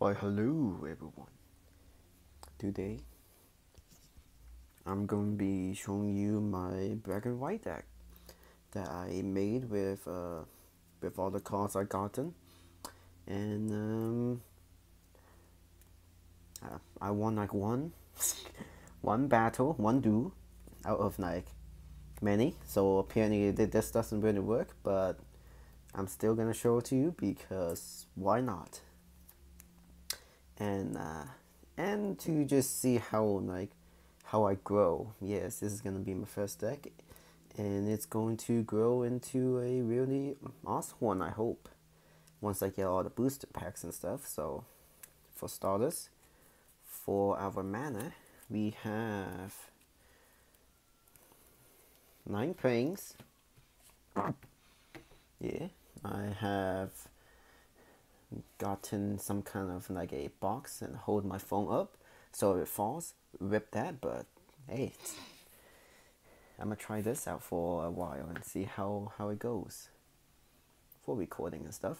Why hello everyone. Today I'm going to be showing you my black and white deck that I made with all the cards I gotten, and I won like one battle, one duel out of like many. So apparently this doesn't really work, but I'm still gonna show it to you because why not? And to just see how I grow. Yes, this is gonna be my first deck, and it's going to grow into a really awesome one, I hope, once I get all the booster packs and stuff. So for starters, for our mana, we have 9 Prayings. Yeah, I have gotten some kind of like a box and hold my phone up so if it falls, rip that. But hey, I'm gonna try this out for a while and see how it goes for recording and stuff.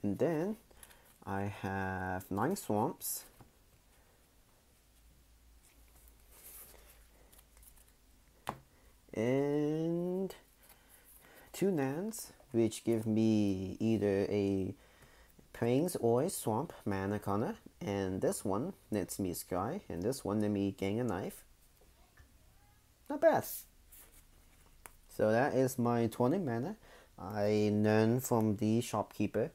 And then I have 9 swamps, and 2 nans, which give me either a Prayings or a swamp mana corner, and this one lets me scry, and this one let me gain a knife. Not bad. So that is my 20 mana. I learned from the shopkeeper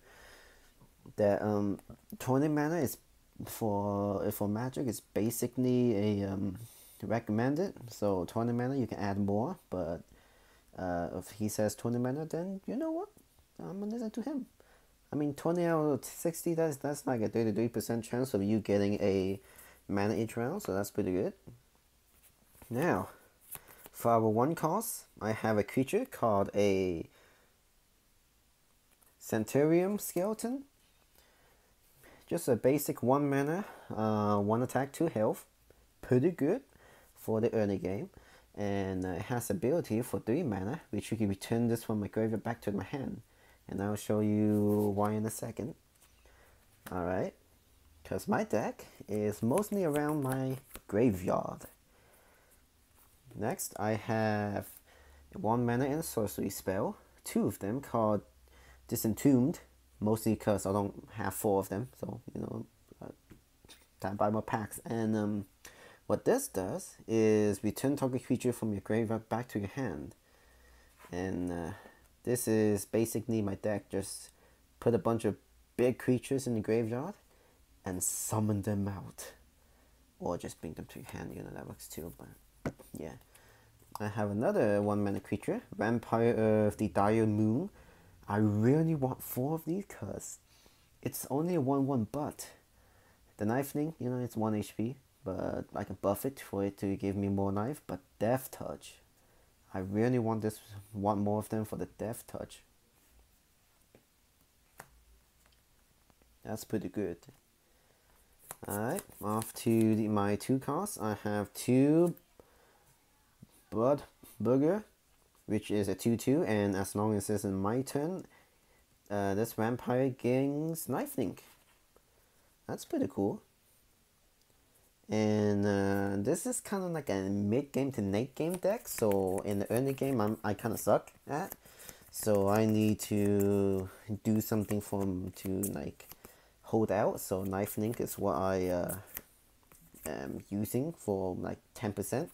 that 20 mana is for magic is basically a recommended. So 20 mana you can add more, but if he says 20 mana, then you know what, I'm gonna listen to him. I mean, 20 out of 60, that's like a 33% chance of you getting a mana each round, so that's pretty good. Now, for our 1 cost, I have a creature called a Centurium Skeleton. Just a basic 1 mana, 1 attack, 2 health. Pretty good for the early game. And it has ability for 3 mana, which you can return this from my graveyard back to my hand. And I'll show you why in a second. Alright, because my deck is mostly around my graveyard. Next, I have 1 mana and a sorcery spell. 2 of them called Disentombed, mostly because I don't have 4 of them, so you know, time buy more packs. And what this does is return target creature from your graveyard back to your hand. And this is basically my deck. Just put a bunch of big creatures in the graveyard and summon them out, or just bring them to your hand. You know, that works too. But yeah, I have another 1 mana creature, Vampire of the Dire Moon. I really want 4 of these because it's only a 1/1, but the Knifening, you know, it's 1 HP, but I can buff it for it to give me more life. But Death Touch, I really want more of them for the Death Touch. That's pretty good. Alright, off to my 2 costs. I have 2 Blood Booger, which is a 2/2, and as long as it's in my turn, this vampire gains Knifening. That's pretty cool. And this is kind of like a mid-game to late game deck, so in the early game I kind of suck at, so I need to do something for him to like hold out. So Knifening is what I am using for like 10%.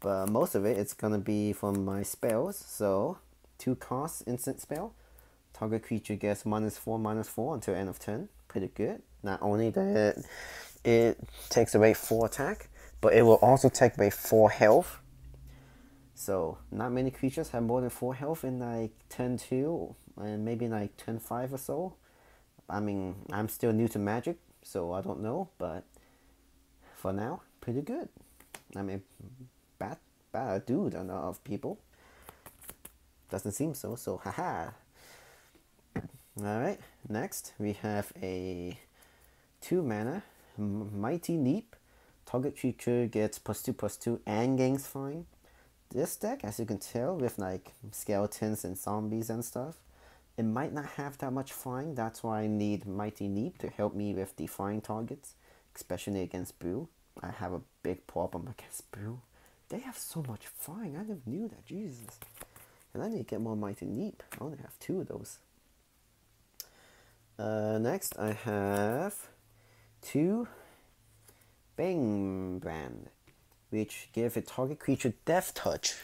But most of it's gonna be from my spells. So 2 costs instant spell. Target creature gets -4/-4 until end of turn. Pretty good. Not only that it takes away 4 attack, but it will also take away 4 health. So not many creatures have more than 4 health in like turn 2 and maybe like turn 5 or so. I mean, I'm still new to Magic, so I don't know, but for now, pretty good. I mean, bad dude on of people. Doesn't seem so, so haha. Alright, next we have a 2 mana Mighty Leap. Target creature gets +2/+2 and gains flying. this deck, as you can tell, with like skeletons and zombies and stuff, it might not have that much flying. That's why I need Mighty Neep to help me with the flying targets, especially against Brew. I have a big problem against Brew. They have so much flying. I never knew that. Jesus. And I need to get more Mighty Neep. I only have 2 of those. Next, I have 2 Bang Brand, which give a target creature Death Touch,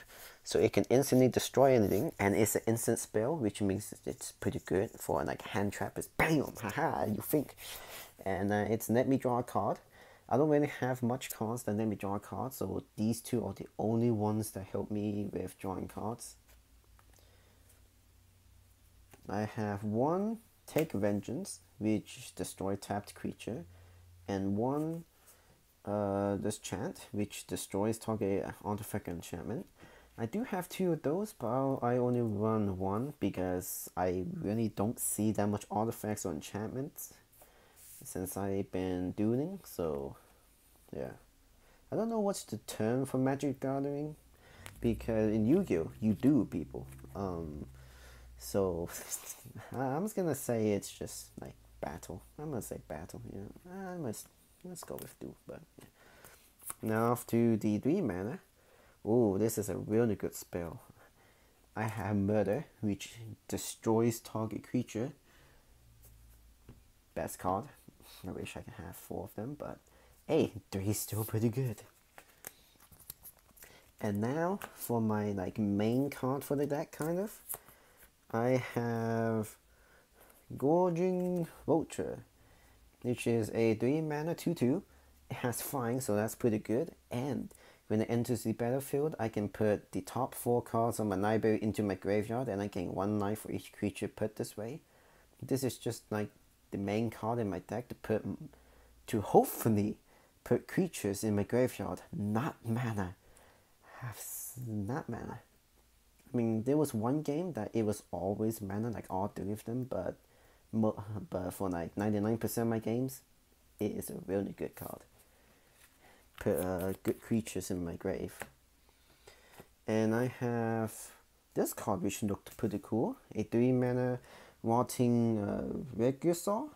so it can instantly destroy anything, and it's an instant spell, which means it's pretty good for like hand trappers. Bam! Haha! You think? And it's let me draw a card. I don't really have much cards that let me draw a card, so these 2 are the only ones that help me with drawing cards. I have 1 Take Vengeance, which destroy tapped creature, and 1 this chant, which destroys target artifact enchantment. I do have 2 of those, but I only run 1 because I really don't see that much artifacts or enchantments since I've been dueling. So yeah, I don't know what's the term for Magic Gathering, because in Yu-Gi-Oh you do people. So I'm just gonna say it's just like battle. I'm gonna say battle. Yeah, let's go with do. But yeah. Now off to the 3 mana. Oh, this is a really good spell. I have Murder, which destroys target creature. Best card. I wish I could have 4 of them, but hey, 3 is still pretty good. And now for my like main card for the deck, kind of. I have Gorging Vulture, which is a 3 mana 2/2. It has flying, so that's pretty good. And when it enters the battlefield, I can put the top 4 cards on my library into my graveyard, and I gain 1 life for each creature put this way. This is just like the main card in my deck to hopefully put creatures in my graveyard, not mana. Not mana. I mean, there was one game that it was always mana, like all 3 of them, but for like 99% of my games, it is a really good card. Put good creatures in my grave. And I have this card which looked pretty cool. A 3 mana Rotting Regisaur?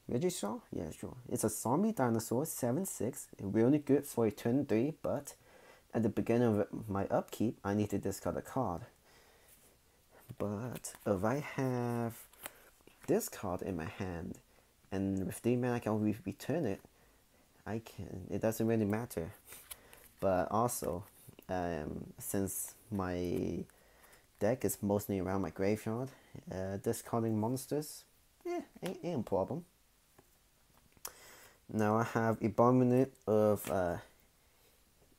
Yeah, sure. It's a zombie dinosaur, 7/6. Really good for a turn 3, but at the beginning of my upkeep, I need to discard a card. But if I have this card in my hand, and with 3 mana I can always return it, it doesn't really matter. But also, since my deck is mostly around my graveyard, discarding monsters, ain't a problem. Now I have Abominate of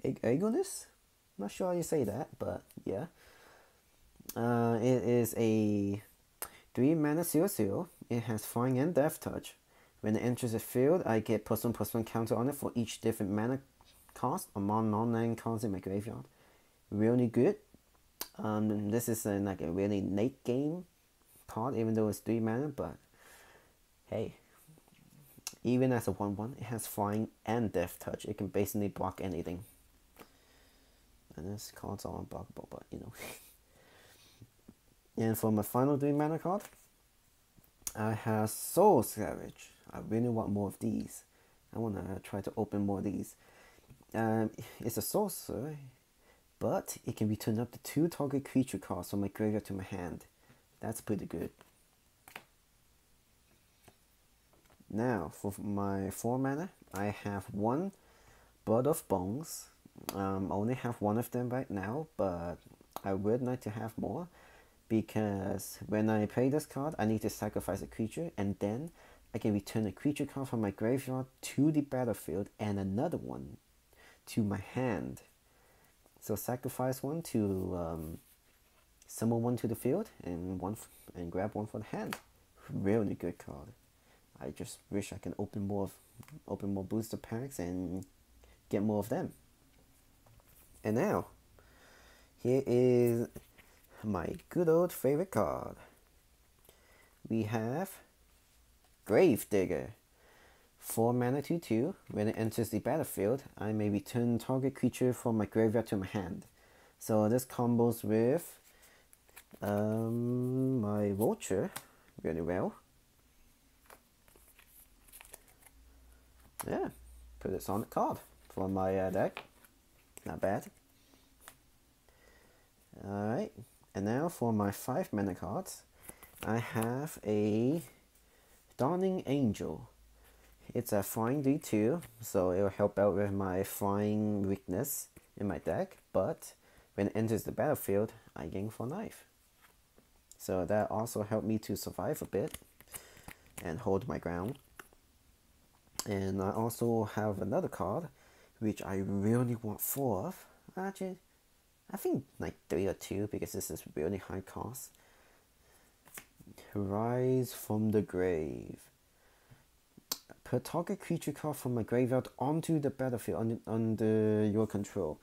Aegonus? Not sure how you say that, but yeah. It is a 3 mana 0/0. It has flying and death touch. When it enters the field, I get +1/+1 counter on it for each different mana cost among non-land cards in my graveyard. Really good. This is like a really late game card, even though it's 3 mana, but hey, even as a 1/1, it has flying and death touch. It can basically block anything. And this card's all unblockable, but you know. And for my final 3 mana card, I have Soul Savage. I really want more of these. I want to try to open more of these. It's a sorcerer, but it can return up to 2 target creature cards from my graveyard to my hand. That's pretty good. Now, for my 4 mana, I have 1 Blood of Bones. I only have 1 of them right now, but I would like to have more, because when I play this card, I need to sacrifice a creature, and then I can return a creature card from my graveyard to the battlefield and another one to my hand. So sacrifice 1 to summon 1 to the field, and grab 1 for the hand. Really good card. I just wish I can open more booster packs and get more of them. And now, here is my good old favorite card. We have Gravedigger. 4 mana 2/2. When it enters the battlefield, I may return target creature from my graveyard to my hand. So this combos with my Vulture really well. Yeah, put this on the card for my deck. Not bad. Alright, and now for my 5 mana cards, I have a Dawning Angel. It's a flying D2, so it will help out with my flying weakness in my deck, but when it enters the battlefield, I gain 4 life. So that also helped me to survive a bit and hold my ground. And I also have another card, which I really want 4 of. Actually, I think like 3 or 2, because this is really high cost. Rise from the Grave. Put target creature card from my graveyard onto the battlefield under your control.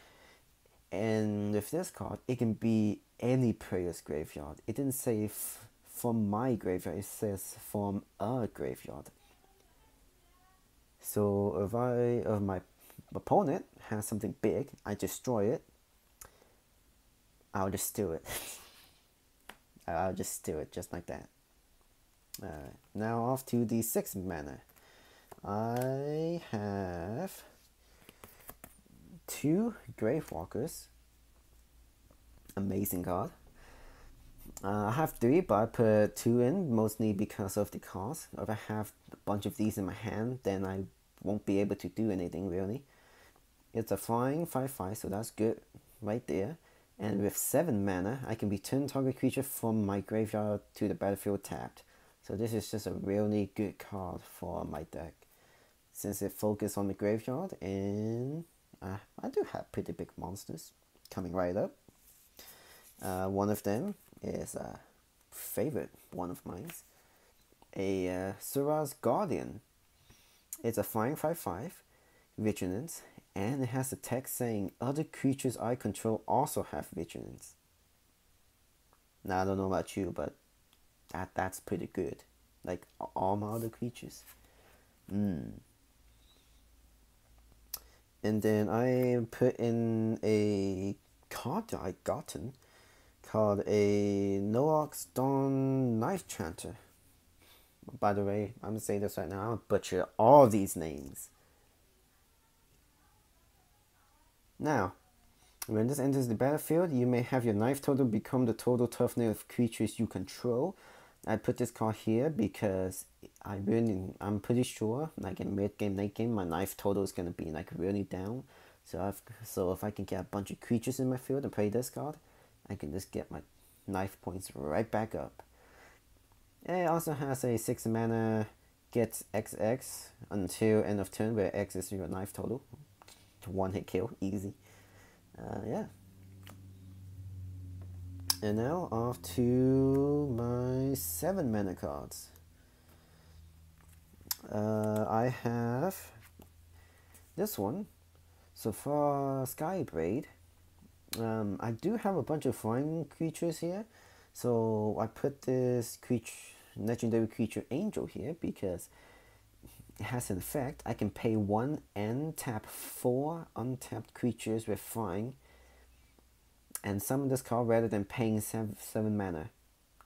And with this card, it can be any player's graveyard. It didn't say from my graveyard, it says from a graveyard. So if my opponent has something big, I destroy it, I'll just steal it. I'll just steal it just like that. Now off to the 6 mana. I have 2 Gravewalkers. Amazing card. I have 3, but I put 2 in, mostly because of the cost. If I have a bunch of these in my hand, then I won't be able to do anything really. It's a flying 5/5, so that's good right there. And with 7 mana, I can return target creature from my graveyard to the battlefield tapped. So this is just a really good card for my deck, since it focuses on the graveyard, and I do have pretty big monsters coming right up. One of them is a favorite one of mine, a Sura's Guardian. It's a flying 5/5, vigilance, and it has a text saying other creatures I control also have vigilance. Now I don't know about you, but that's pretty good. Like all my other creatures. And then I put in a card that I gotten called a Noak's Dawn Knife Chanter. By the way, I'm gonna say this right now, I'm gonna butcher all these names. Now, when this enters the battlefield, you may have your knife total become the total toughness of creatures you control. I put this card here because I'm pretty sure, like in mid game, late game, my knife total is gonna be like really down. So if I can get a bunch of creatures in my field and play this card, I can just get my knife points right back up. And it also has a 6 mana gets XX until end of turn, where X is your knife total. 1 hit kill, easy. Yeah. And now off to my 7 mana cards. I have this one. So for Skyblade, I do have a bunch of flying creatures here. So I put this legendary creature Angel here because it has an effect. I can pay 1 and tap 4 untapped creatures with flying and summon this card rather than paying 7 mana.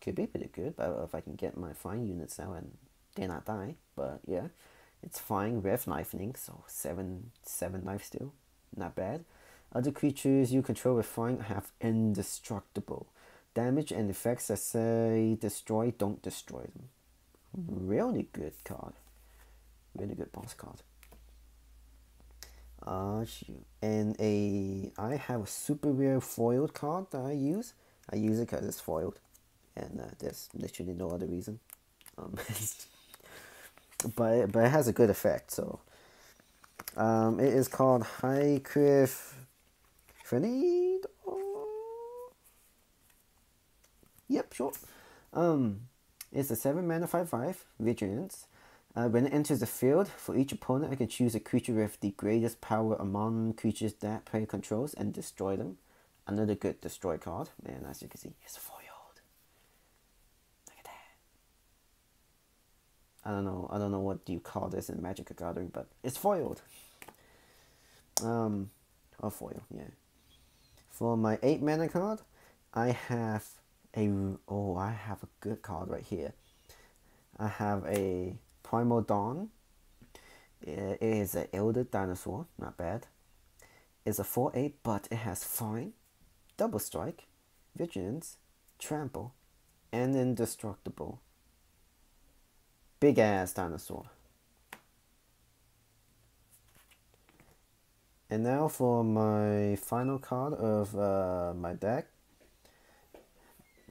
Could be pretty good, but if I can get my flying units out and then I die. But yeah, it's flying with knifing, so 7 life still. Not bad. Other creatures you control with flying have indestructible damage, and effects that say destroy don't destroy them. Really good card. Really good boss card. And I have a super rare foiled card that I use. I use it because it's foiled, and there's literally no other reason. But it has a good effect. So it is called High Cliff Frenade. Yep, sure. It's a 7 mana 5/5 vigilance. When it enters the field, for each opponent, I can choose a creature with the greatest power among creatures that player controls and destroy them. Another good destroy card, and as you can see, it's foiled. Look at that. I don't know what you call this in Magic the Gathering, but it's foiled. Or foil, yeah. For my 8 mana card, I have I have a good card right here. I have a Primal Dawn. It is an Elder Dinosaur, not bad. It's a 4/8, but it has Fine, Double Strike, Vigilance, Trample, and Indestructible. Big ass dinosaur. And now for my final card of my deck.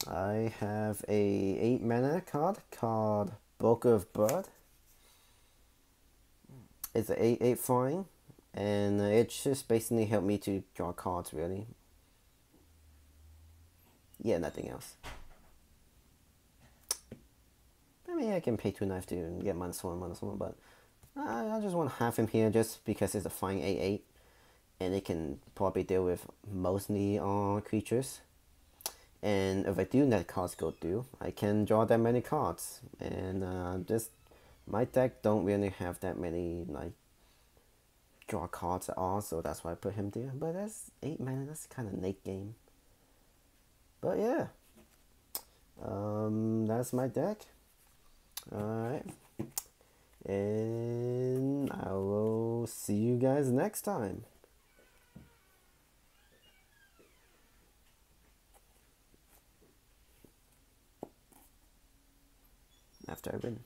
I have a 8 mana card called Bulk of Blood. It's an 8/8 flying, and it just basically helped me to draw cards, really. Yeah, nothing else. I mean, I can pay 2 knife to get -1, but I just want to have him here just because it's a flying 8/8, and it can probably deal with mostly creatures. And if I do let cards go through, I can draw that many cards. And just my deck don't really have that many like draw cards at all, so that's why I put him there. But that's 8 mana. That's kind of late game. But yeah, that's my deck. Alright. And I will see you guys next time. After I win.